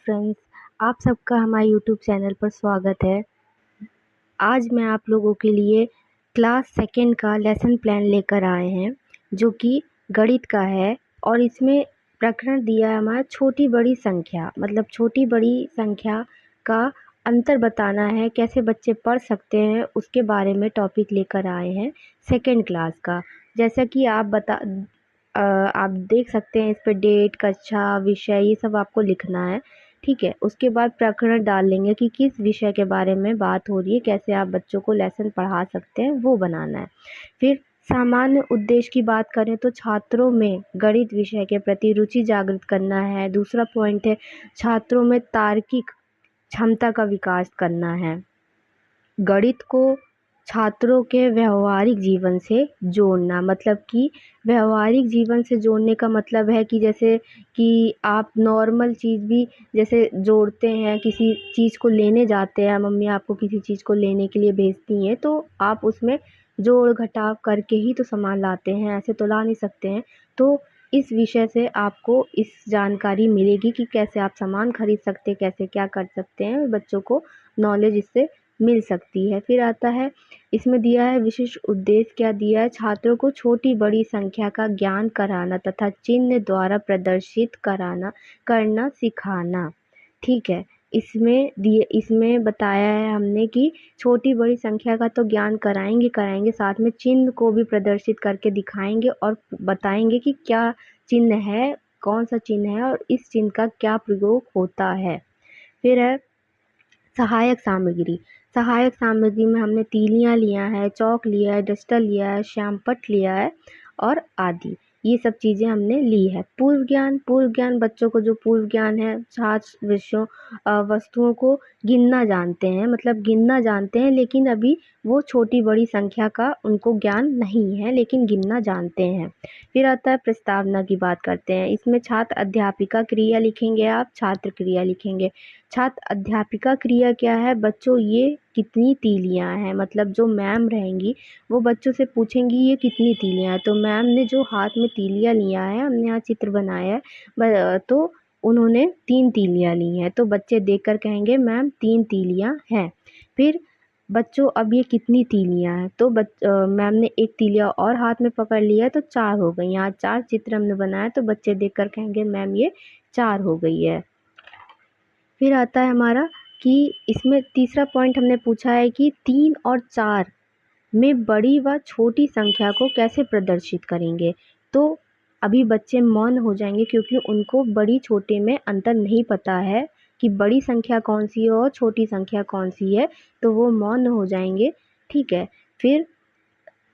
Friends, आप सबका हमारे यूट्यूब चैनल पर स्वागत है। आज मैं आप लोगों के लिए क्लास सेकंड का लेसन प्लान लेकर आए हैं, जो कि गणित का है। और इसमें प्रकरण दिया है हमारा छोटी बड़ी संख्या, मतलब छोटी बड़ी संख्या का अंतर बताना है, कैसे बच्चे पढ़ सकते हैं उसके बारे में टॉपिक लेकर आए हैं सेकंड क्लास का। जैसा कि आप देख सकते हैं, इस पे डेट, कक्षा, विषय ये सब आपको लिखना है। ठीक है, उसके बाद प्रकरण डाल लेंगे कि किस विषय के बारे में बात हो रही है, कैसे आप बच्चों को लेसन पढ़ा सकते हैं वो बनाना है। फिर सामान्य उद्देश्य की बात करें तो छात्रों में गणित विषय के प्रति रुचि जागृत करना है। दूसरा पॉइंट है छात्रों में तार्किक क्षमता का विकास करना है। गणित को छात्रों के व्यावहारिक जीवन से जोड़ना, मतलब कि व्यावहारिक जीवन से जोड़ने का मतलब है कि जैसे कि आप नॉर्मल चीज़ भी जैसे जोड़ते हैं, किसी चीज़ को लेने जाते हैं, मम्मी आपको किसी चीज़ को लेने के लिए भेजती हैं, तो आप उसमें जोड़ घटाव करके ही तो सामान लाते हैं, ऐसे तो ला नहीं सकते हैं। तो इस विषय से आपको इस जानकारी मिलेगी कि कैसे आप सामान खरीद सकते हैं, कैसे क्या कर सकते हैं, बच्चों को नॉलेज इससे मिल सकती है। फिर आता है, इसमें दिया है विशिष्ट उद्देश्य क्या दिया है, छात्रों को छोटी बड़ी संख्या का ज्ञान कराना तथा चिन्ह द्वारा प्रदर्शित करना सिखाना। ठीक है, इसमें बताया है हमने कि छोटी बड़ी संख्या का तो ज्ञान कराएंगे, साथ में चिन्ह को भी प्रदर्शित करके दिखाएंगे और बताएंगे कि क्या चिन्ह है, कौन सा चिन्ह है और इस चिन्ह का क्या प्रयोग होता है। फिर है सहायक सामग्री। सहायक सामग्री में हमने तीलियाँ लिया है, चॉक लिया है, डस्टर लिया है, श्यामपट्ट लिया है और आदि, ये सब चीज़ें हमने ली है। पूर्व ज्ञान बच्चों को जो पूर्व ज्ञान है, छात्र विषयों वस्तुओं को गिनना जानते हैं, मतलब गिनना जानते हैं, लेकिन अभी वो छोटी बड़ी संख्या का उनको ज्ञान नहीं है, लेकिन गिनना जानते हैं। फिर आता है प्रस्तावना की बात करते हैं। इसमें छात्र अध्यापिका क्रिया लिखेंगे, आप छात्र क्रिया लिखेंगे। छात्र अध्यापिका क्रिया क्या है, बच्चों ये कितनी तीलियाँ हैं, मतलब जो मैम रहेंगी वो बच्चों से पूछेंगी ये कितनी तीलियाँ हैं, तो मैम ने जो हाथ में तीलियाँ लिया है, हमने यहाँ चित्र बनाया है, तो उन्होंने 3 तीलियाँ ली हैं, तो बच्चे देखकर कहेंगे मैम 3 तीलियाँ हैं। फिर बच्चों अब ये कितनी तीलियाँ हैं, तो मैम ने एक तीलियाँ और हाथ में पकड़ लिया है तो 4 हो गई। यहाँ 4 चित्र हमने बनाया, तो बच्चे देखकर कहेंगे मैम ये 4 हो गई है। फिर आता है हमारा कि इसमें तीसरा पॉइंट हमने पूछा है कि 3 और 4 में बड़ी व छोटी संख्या को कैसे प्रदर्शित करेंगे। तो अभी बच्चे मौन हो जाएंगे क्योंकि उनको बड़ी छोटे में अंतर नहीं पता है कि बड़ी संख्या कौन सी है और छोटी संख्या कौन सी है, तो वो मौन हो जाएंगे। ठीक है, फिर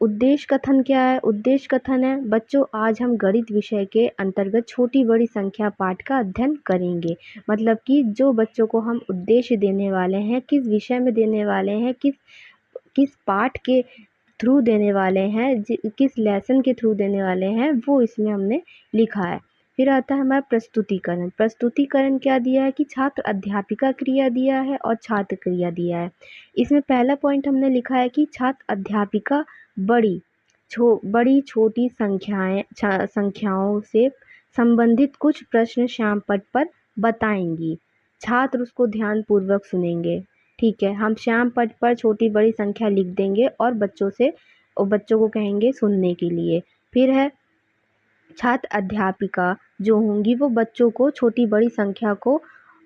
उद्देश्य कथन क्या है, उद्देश्य कथन है बच्चों आज हम गणित विषय के अंतर्गत छोटी बड़ी संख्या पाठ का अध्ययन करेंगे। मतलब कि जो बच्चों को हम उद्देश्य देने वाले हैं, किस विषय में देने वाले हैं, किस पाठ के थ्रू देने वाले हैं, किस लेसन के थ्रू देने वाले हैं, वो इसमें हमने लिखा है। फिर आता है हमारा प्रस्तुतिकरण। प्रस्तुतिकरण क्या दिया है कि छात्र अध्यापिका क्रिया दिया है और छात्र क्रिया दिया है। इसमें पहला पॉइंट हमने लिखा है कि छात्र अध्यापिका बड़ी छोटी संख्याओं से संबंधित कुछ प्रश्न श्यामपट्ट पर बताएंगी, छात्र उसको ध्यानपूर्वक सुनेंगे। ठीक है, हम श्यामपट्ट पर छोटी बड़ी संख्या लिख देंगे और बच्चों को कहेंगे सुनने के लिए। फिर है छात्र अध्यापिका जो होंगी वो बच्चों को छोटी बड़ी संख्या को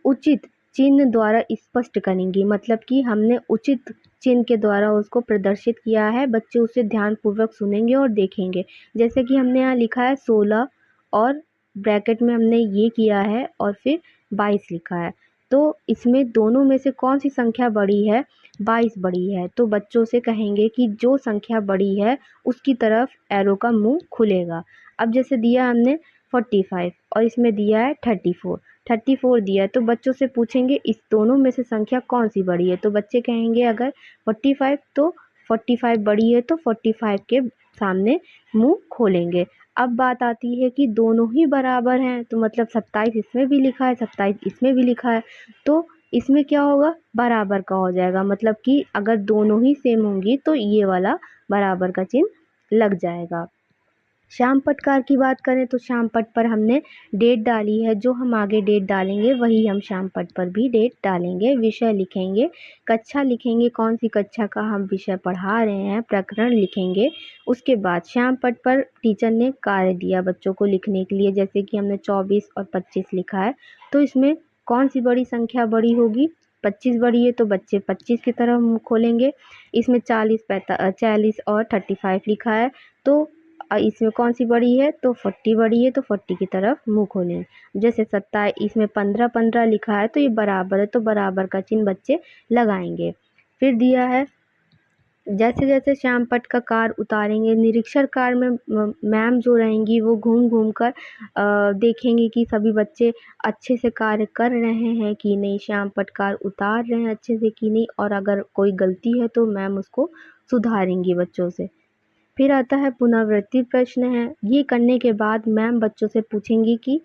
उचित चिन्ह द्वारा स्पष्ट करेंगी, मतलब कि हमने उचित चिन्ह के द्वारा उसको प्रदर्शित किया है, बच्चे उसे ध्यानपूर्वक सुनेंगे और देखेंगे। जैसे कि हमने यहाँ लिखा है 16 और ब्रैकेट में हमने ये किया है और फिर 22 लिखा है, तो इसमें दोनों में से कौन सी संख्या बड़ी है, 22 बड़ी है। तो बच्चों से कहेंगे कि जो संख्या बड़ी है उसकी तरफ एरो का मुंह खुलेगा। अब जैसे दिया हमने 45 और इसमें दिया है 34 दिया है, तो बच्चों से पूछेंगे इस दोनों में से संख्या कौन सी बड़ी है, तो बच्चे कहेंगे अगर 45 तो 45 बड़ी है, तो 45 के सामने मुंह खोलेंगे। अब बात आती है कि दोनों ही बराबर हैं, तो मतलब 27 इसमें भी लिखा है, 27 इसमें भी लिखा है, तो इसमें क्या होगा, बराबर का हो जाएगा। मतलब कि अगर दोनों ही सेम होंगी तो ये वाला बराबर का चिन्ह लग जाएगा। श्याम पटकार की बात करें तो श्याम पट पर हमने डेट डाली है, जो हम आगे डेट डालेंगे वही हम श्याम पट पर भी डेट डालेंगे। विषय लिखेंगे, कक्षा लिखेंगे, कौन सी कक्षा का हम विषय पढ़ा रहे हैं, प्रकरण लिखेंगे। उसके बाद श्याम पट पर टीचर ने कार्य दिया बच्चों को लिखने के लिए, जैसे कि हमने 24 और 25 लिखा है, तो इसमें कौन सी बड़ी संख्या बड़ी होगी, 25 बड़ी है तो बच्चे 25 की तरफ मुँह खोलेंगे। इसमें 40 और 35 लिखा है, तो इसमें कौन सी बड़ी है, तो 40 बड़ी है, तो 40 की तरफ मुँह खोलें। जैसे 27 इसमें 15 लिखा है, तो ये बराबर है, तो बराबर का चिन्ह बच्चे लगाएंगे। फिर दिया है जैसे जैसे श्याम पट का कार उतारेंगे, निरीक्षण कार में मैम जो रहेंगी वो घूम घूम कर देखेंगे कि सभी बच्चे अच्छे से कार्य कर रहे हैं कि नहीं, श्याम पट कार उतार रहे हैं अच्छे से कि नहीं, और अगर कोई गलती है तो मैम उसको सुधारेंगी बच्चों से। फिर आता है पुनरावृत्ति प्रश्न है। ये करने के बाद मैम बच्चों से पूछेंगी कि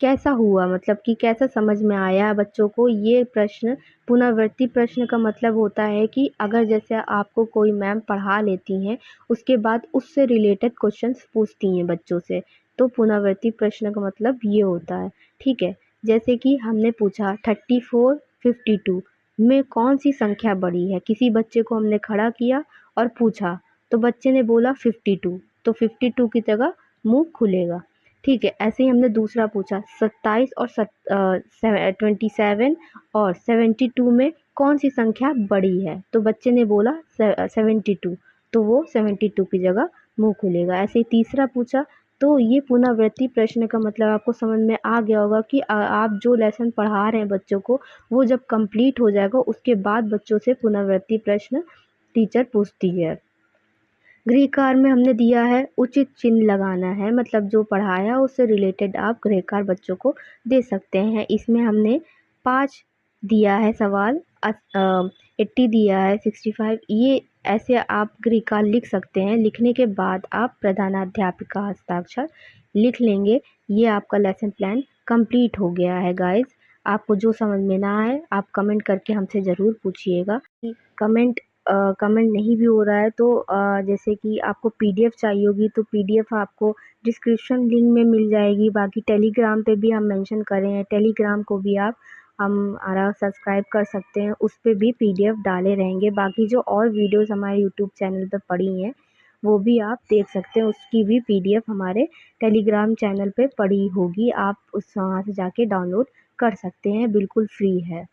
कैसा हुआ, मतलब कि कैसा समझ में आया बच्चों को। ये प्रश्न पुनरावृत्ति प्रश्न का मतलब होता है कि अगर जैसे आपको कोई मैम पढ़ा लेती हैं, उसके बाद उससे रिलेटेड क्वेश्चंस पूछती हैं बच्चों से, तो पुनरावृत्ति प्रश्न का मतलब ये होता है। ठीक है, जैसे कि हमने पूछा 34 52 में कौन सी संख्या बड़ी है, किसी बच्चे को हमने खड़ा किया और पूछा, तो बच्चे ने बोला 52, तो 52 की जगह मुंह खुलेगा। ठीक है, ऐसे ही हमने दूसरा पूछा 27 और 27 और 72 में कौन सी संख्या बड़ी है, तो बच्चे ने बोला 72, तो वो 72 की जगह मुंह खुलेगा। ऐसे ही तीसरा पूछा, तो ये पुनरावृत्ति प्रश्न का मतलब आपको समझ में आ गया होगा कि आप जो लेसन पढ़ा रहे हैं बच्चों को, वो जब कंप्लीट हो जाएगा उसके बाद बच्चों से पुनरावृत्ति प्रश्न टीचर पूछती है। गृहकार में हमने दिया है उचित चिन्ह लगाना है, मतलब जो पढ़ाया उससे रिलेटेड आप गृहकार बच्चों को दे सकते हैं। इसमें हमने 5 दिया है सवाल, 80 दिया है, 65, ये ऐसे आप गृहकार लिख सकते हैं। लिखने के बाद आप प्रधानाध्यापिका हस्ताक्षर लिख लेंगे। ये आपका लेसन प्लान कंप्लीट हो गया है गाइस। आपको जो समझ में ना आए आप कमेंट करके हमसे ज़रूर पूछिएगा। कमेंट कमेंट नहीं भी हो रहा है तो जैसे कि आपको पीडीएफ चाहिए होगी तो पीडीएफ आपको डिस्क्रिप्शन लिंक में मिल जाएगी। बाकी टेलीग्राम पे भी हम मेंशन कर रहे हैं, टेलीग्राम को भी आप हमारा सब्सक्राइब कर सकते हैं, उस पे भी पीडीएफ डाले रहेंगे। बाकी जो और वीडियोस हमारे यूट्यूब चैनल पे पड़ी हैं वो भी आप देख सकते हैं, उसकी भी पीडीएफ हमारे टेलीग्राम चैनल पे पड़ी होगी, आप उस वहाँ से जाके डाउनलोड कर सकते हैं, बिल्कुल फ्री है।